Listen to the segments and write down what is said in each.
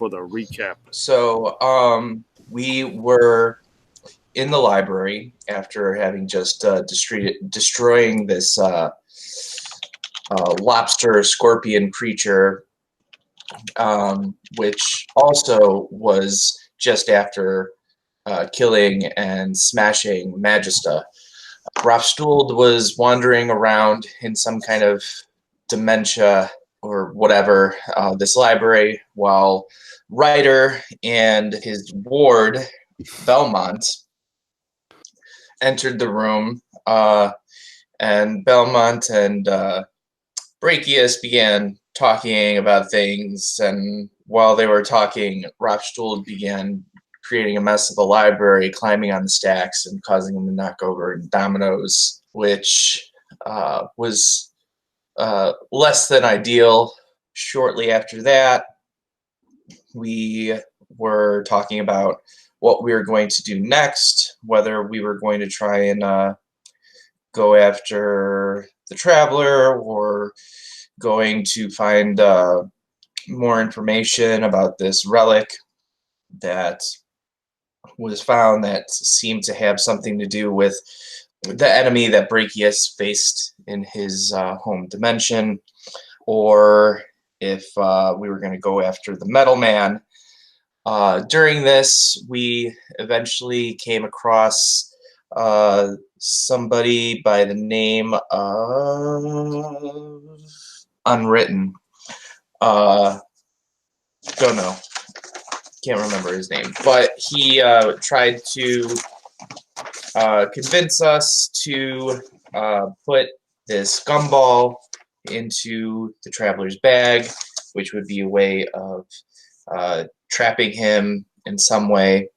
with a recap. So we were in the library after having just destroying this lobster scorpion creature, which also was just after killing and smashing Magista. Rafstuld was wandering around in some kind of dementia or whatever, this library, while Ryder and his ward, Belmont, entered the room, and Belmont and Brachius began talking about things, and while they were talking, Rafstuld began creating a mess of the library, climbing on the stacks and causing them to knock over dominoes, which was less than ideal. Shortly after that, we were talking about what we were going to do next, whether we were going to try and go after the Traveler or going to find more information about this relic that was found that seemed to have something to do with the enemy that Brachius faced in his home dimension, or if we were going to go after the Metal Man. During this, we eventually came across somebody by the name of Unwritten. Don't know. Can't remember his name. But he tried to convince us to put this gumball into the Traveler's bag, which would be a way of trapping him in some way,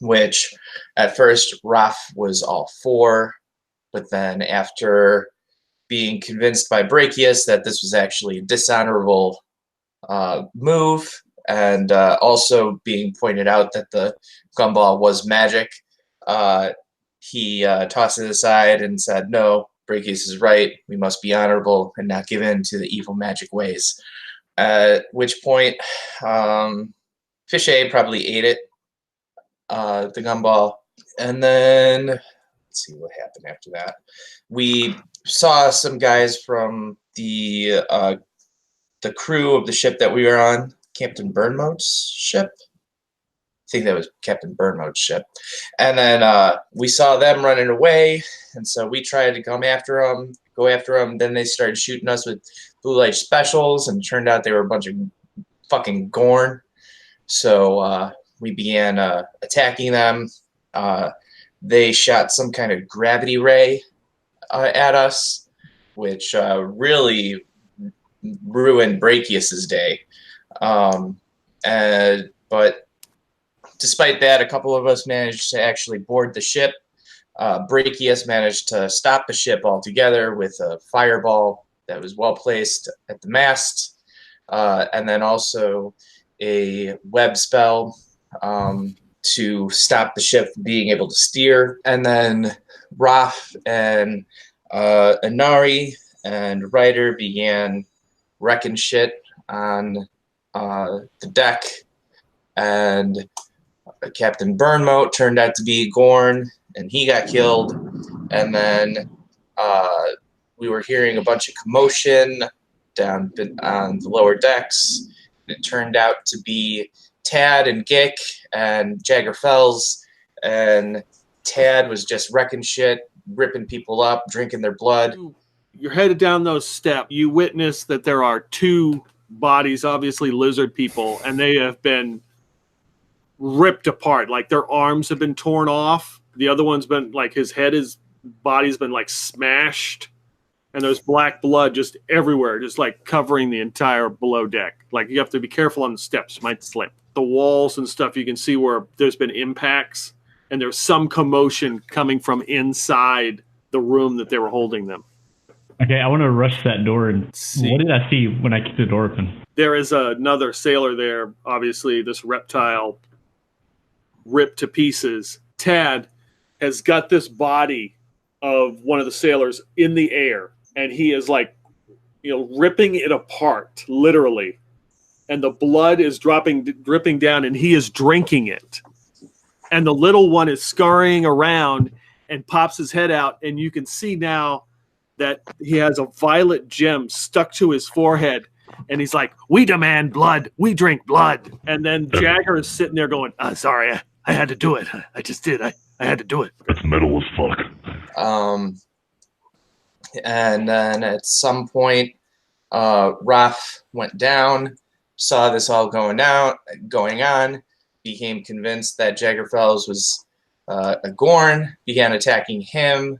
which at first Raph was all for, but then after being convinced by Brachius that this was actually a dishonorable move, and also being pointed out that the gumball was magic, he tossed it aside and said, no, Brachius is right, we must be honorable and not give in to the evil magic ways. At which point, Fishay probably ate it, the gumball, and then let's see what happened after that. We saw some guys from the crew of the ship that we were on, Captain Burnmote's ship. I think that was Captain Burnmote's ship. And then we saw them running away, and so we tried to go after them. Then they started shooting us with blue light specials, and it turned out they were a bunch of fucking Gorn. So we began attacking them. They shot some kind of gravity ray at us, which really ruined Brachius's day. But despite that, a couple of us managed to actually board the ship. Brachius managed to stop the ship altogether with a fireball that was well placed at the mast, and then also a web spell to stop the ship from being able to steer. And then Raph and Inari and Ryder began wrecking shit on the deck, and Captain Burnmote turned out to be Gorn, and he got killed. And then we were hearing a bunch of commotion down on the lower decks, and it turned out to be Tad and Gick and Jagger Fells, and Tad was just wrecking shit, ripping people up, drinking their blood. You're headed down those steps. You witness that there are two bodies, obviously lizard people, and they have been ripped apart. Like their arms have been torn off. The other one's been like body's been like smashed, and there's black blood just everywhere, just like covering the entire below deck. Like you have to be careful on the steps, you might slip. The walls and stuff, you can see where there's been impacts, and there's some commotion coming from inside the room that they were holding them. Okay, I want to rush that door and see. What did I see when I kicked the door open? There is another sailor there. Obviously, this reptile ripped to pieces. Tad has got this body of one of the sailors in the air, and he is like, ripping it apart, literally. and the blood is dripping down, and he is drinking it. And the little one is scurrying around and pops his head out, and you can see now that he has a violet gem stuck to his forehead, and he's like, "We demand blood. We drink blood." And then Jagger is sitting there going, "Sorry, I had to do it. I just did. I had to do it." That's metal as fuck. And then at some point, Raph went down, saw this all going on, became convinced that Jagger Fellows was a Gorn, began attacking him,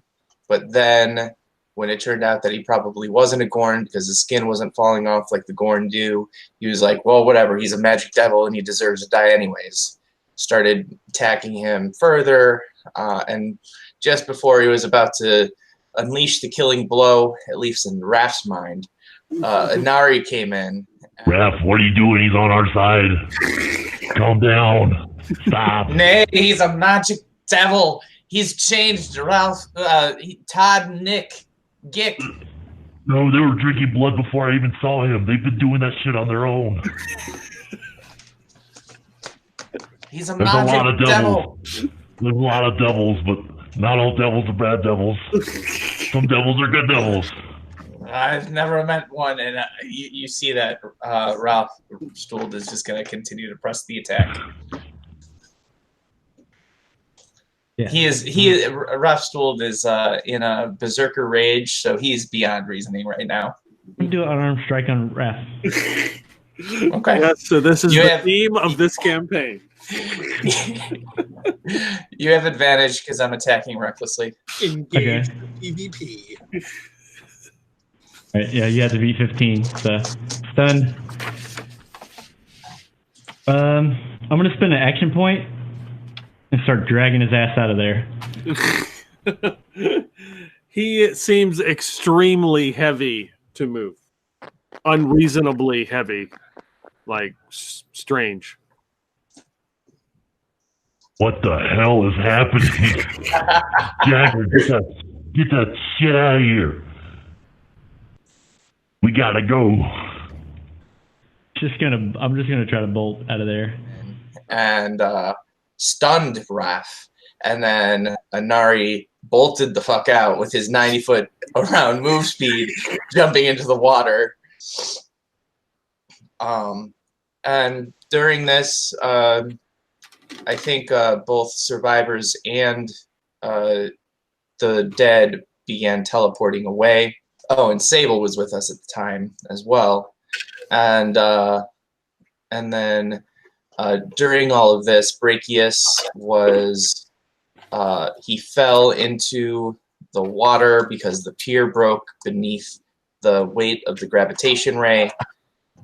but then when it turned out that he probably wasn't a Gorn because his skin wasn't falling off like the Gorn do, he was like, well, whatever, he's a magic devil and he deserves to die anyways. Started attacking him further, and just before he was about to unleash the killing blow, at least in Raph's mind, Inari came in. Raph, what are you doing? He's on our side. Calm down. Stop. Nay, he's a magic devil. He's changed Ralph, Todd, Nick, Gick. No, they were drinking blood before I even saw him. They've been doing that shit on their own. He's a There's a lot magic of devil. devils. There's a lot of devils, but not all devils are bad devils. Some devils are good devils. I've never met one, and you see that Ralph Stould is just going to continue to press the attack. Yeah. Ralph Stould is in a berserker rage, so he's beyond reasoning right now. We do an unarmed strike on Raph. Okay. Yes, so this is the theme of this campaign. You have advantage because I'm attacking recklessly. Engage PvP. Right, yeah, you have to beat 15. So stunned. I'm gonna spend an action point and start dragging his ass out of there. He seems extremely heavy to move, unreasonably heavy, like strange. What the hell is happening? Jagger, get that shit out of here. We gotta go. I'm just gonna try to bolt out of there. And stunned Raph. And then Inari bolted the fuck out with his 90-foot around move speed, jumping into the water. And during this, I think both survivors and the dead began teleporting away. Oh, and Sable was with us at the time as well. And then during all of this, Brachius was he fell into the water because the pier broke beneath the weight of the gravitation ray.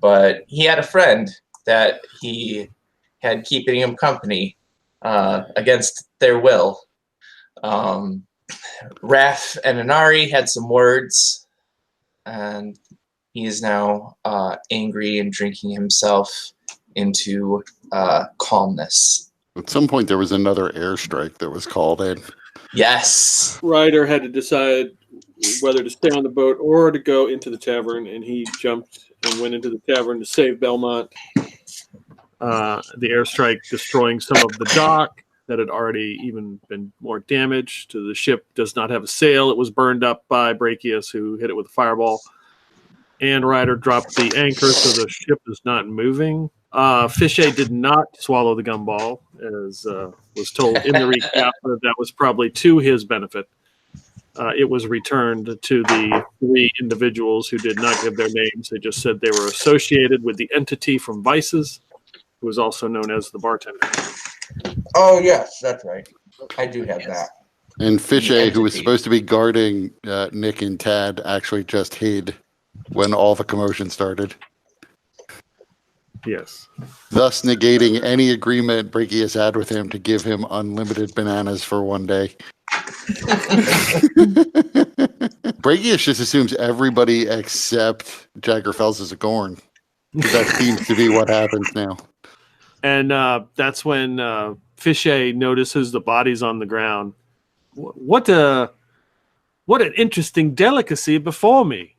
But he had a friend that he had keeping him company against their will. Raph and Inari had some words, and he is now angry and drinking himself into calmness. At some point, there was another airstrike that was called in. Yes. Ryder had to decide whether to stay on the boat or to go into the tavern, and he jumped and went into the tavern to save Belmont. The airstrike destroying some of the dock that had already even been more damaged. To the ship does not have a sail. It was burned up by Brachius, who hit it with a fireball. And Ryder dropped the anchor, so the ship is not moving. Fichet did not swallow the gumball, as was told in the recap. That was probably to his benefit. It was returned to the three individuals who did not give their names. They just said they were associated with the entity from Vices, who was also known as the bartender. Oh, yes, that's right. I do have that. And Fichet, who was supposed to be guarding Nick and Tad, actually just hid when all the commotion started. Yes. Thus negating any agreement Brachius had with him to give him unlimited bananas for one day. Brachius just assumes everybody except Jaggerfels is a Gorn. That seems to be what happens now. And that's when Fichet notices the bodies on the ground. What an interesting delicacy before me.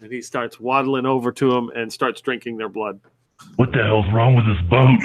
And he starts waddling over to them and starts drinking their blood. What the hell's wrong with this boat?